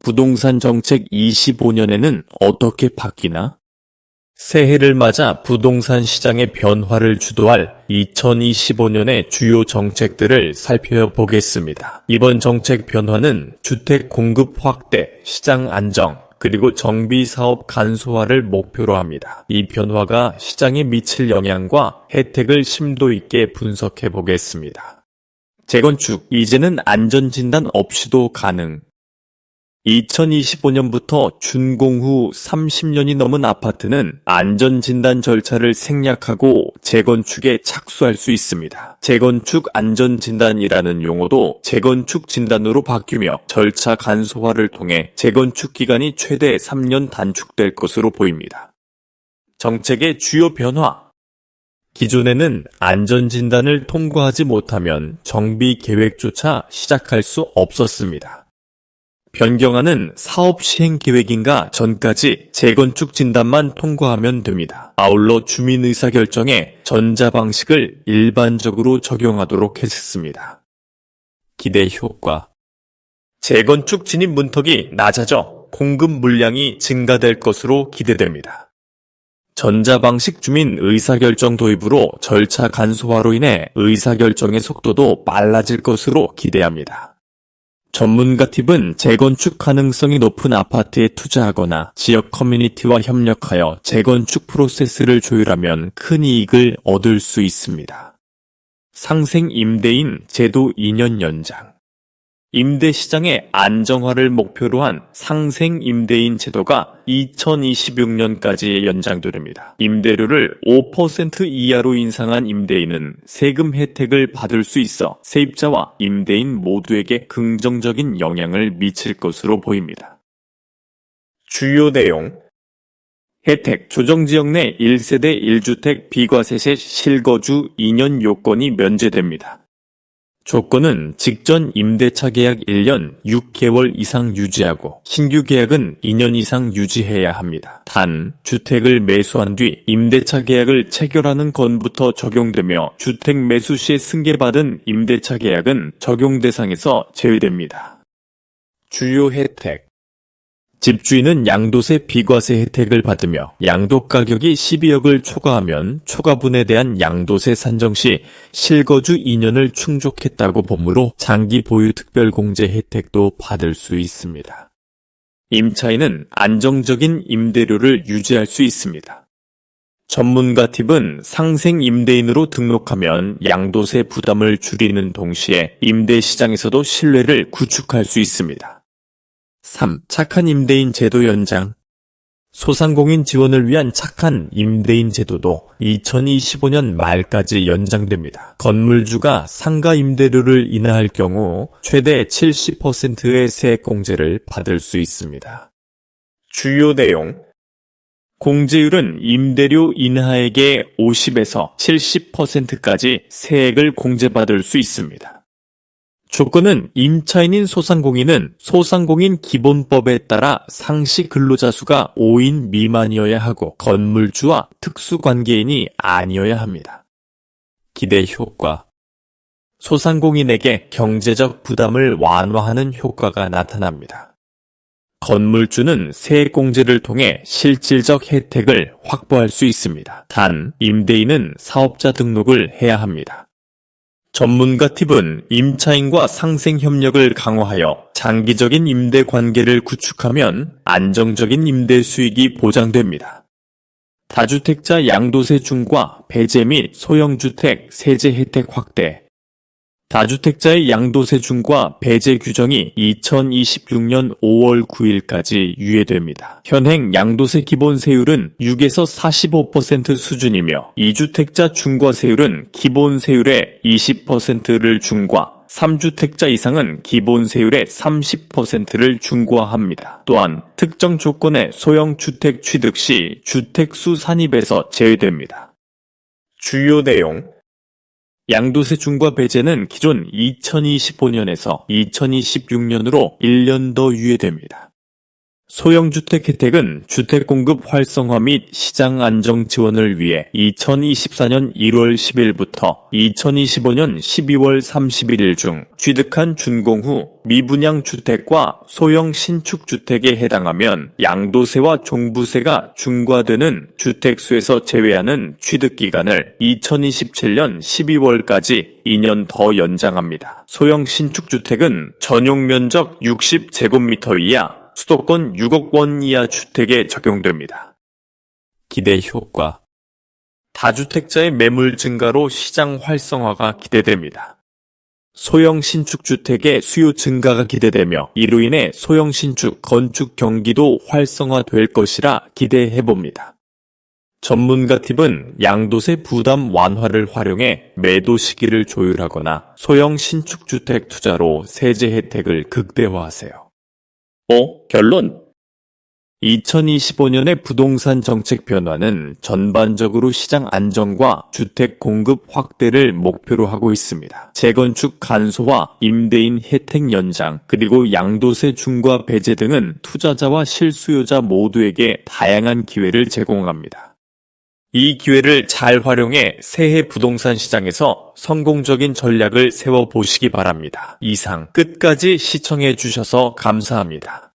부동산 정책 25년에는 어떻게 바뀌나? 새해를 맞아 부동산 시장의 변화를 주도할 2025년의 주요 정책들을 살펴보겠습니다. 이번 정책 변화는 주택 공급 확대, 시장 안정, 그리고 정비 사업 간소화를 목표로 합니다. 이 변화가 시장에 미칠 영향과 혜택을 심도 있게 분석해 보겠습니다. 재건축, 이제는 안전진단 없이도 가능. 2025년부터 준공 후 30년이 넘은 아파트는 안전진단 절차를 생략하고 재건축에 착수할 수 있습니다. 재건축 안전진단이라는 용어도 재건축 진단으로 바뀌며 절차 간소화를 통해 재건축 기간이 최대 3년 단축될 것으로 보입니다. 정책의 주요 변화. 기존에는 안전진단을 통과하지 못하면 정비 계획조차 시작할 수 없었습니다. 변경안은 사업 시행 계획인가 전까지 재건축 진단만 통과하면 됩니다. 아울러 주민 의사결정에 전자방식을 일반적으로 적용하도록 했습니다. 기대 효과. 재건축 진입 문턱이 낮아져 공급 물량이 증가될 것으로 기대됩니다. 전자방식 주민 의사결정 도입으로 절차 간소화로 인해 의사결정의 속도도 빨라질 것으로 기대합니다. 전문가 팁은 재건축 가능성이 높은 아파트에 투자하거나 지역 커뮤니티와 협력하여 재건축 프로세스를 조율하면 큰 이익을 얻을 수 있습니다. 상생 임대인 제도 2년 연장. 임대 시장의 안정화를 목표로 한 상생 임대인 제도가 2026년까지 연장됩니다. 임대료를 5% 이하로 인상한 임대인은 세금 혜택을 받을 수 있어 세입자와 임대인 모두에게 긍정적인 영향을 미칠 것으로 보입니다. 주요 내용. 혜택, 조정지역 내 1세대 1주택 비과세세 실거주 2년 요건이 면제됩니다. 조건은 직전 임대차 계약 1년 6개월 이상 유지하고 신규 계약은 2년 이상 유지해야 합니다. 단, 주택을 매수한 뒤 임대차 계약을 체결하는 건부터 적용되며 주택 매수 시에 승계받은 임대차 계약은 적용 대상에서 제외됩니다. 주요 혜택. 집주인은 양도세 비과세 혜택을 받으며 양도 가격이 12억을 초과하면 초과분에 대한 양도세 산정 시 실거주 2년을 충족했다고 보므로 장기 보유 특별공제 혜택도 받을 수 있습니다. 임차인은 안정적인 임대료를 유지할 수 있습니다. 전문가 팁은 상생 임대인으로 등록하면 양도세 부담을 줄이는 동시에 임대 시장에서도 신뢰를 구축할 수 있습니다. 3. 착한 임대인 제도 연장. 소상공인 지원을 위한 착한 임대인 제도도 2025년 말까지 연장됩니다. 건물주가 상가 임대료를 인하할 경우 최대 70%의 세액공제를 받을 수 있습니다. 주요 내용. 공제율은 임대료 인하액의 50에서 70%까지 세액을 공제받을 수 있습니다. 조건은 임차인인 소상공인은 소상공인 기본법에 따라 상시 근로자 수가 5인 미만이어야 하고 건물주와 특수관계인이 아니어야 합니다. 기대 효과. 소상공인에게 경제적 부담을 완화하는 효과가 나타납니다. 건물주는 세액공제를 통해 실질적 혜택을 확보할 수 있습니다. 단, 임대인은 사업자 등록을 해야 합니다. 전문가 팁은 임차인과 상생 협력을 강화하여 장기적인 임대 관계를 구축하면 안정적인 임대 수익이 보장됩니다. 다주택자 양도세 중과 배제 및 소형주택 세제 혜택 확대. 다주택자의 양도세 중과 배제 규정이 2026년 5월 9일까지 유예됩니다. 현행 양도세 기본세율은 6에서 45% 수준이며 2주택자 중과세율은 기본세율의 20%를 중과, 3주택자 이상은 기본세율의 30%를 중과합니다. 또한 특정 조건의 소형주택 취득 시 주택수 산입에서 제외됩니다. 주요 내용. 양도세 중과 배제는 기존 2025년에서 2026년으로 1년 더 유예됩니다. 소형주택 혜택은 주택 공급 활성화 및 시장 안정 지원을 위해 2024년 1월 10일부터 2025년 12월 31일 중 취득한 준공 후 미분양 주택과 소형 신축 주택에 해당하면 양도세와 종부세가 중과되는 주택수에서 제외하는 취득 기간을 2027년 12월까지 2년 더 연장합니다. 소형 신축 주택은 전용 면적 60제곱미터 이하 수도권 6억 원 이하 주택에 적용됩니다. 기대 효과. 다주택자의 매물 증가로 시장 활성화가 기대됩니다. 소형 신축 주택의 수요 증가가 기대되며 이로 인해 소형 신축 건축 경기도 활성화될 것이라 기대해봅니다. 전문가 팁은 양도세 부담 완화를 활용해 매도 시기를 조율하거나 소형 신축 주택 투자로 세제 혜택을 극대화하세요. 결론. 2025년의 부동산 정책 변화는 전반적으로 시장 안정과 주택 공급 확대를 목표로 하고 있습니다. 재건축 간소화, 임대인 혜택 연장, 그리고 양도세 중과 배제 등은 투자자와 실수요자 모두에게 다양한 기회를 제공합니다. 이 기회를 잘 활용해 새해 부동산 시장에서 성공적인 전략을 세워보시기 바랍니다. 이상 끝까지 시청해 주셔서 감사합니다.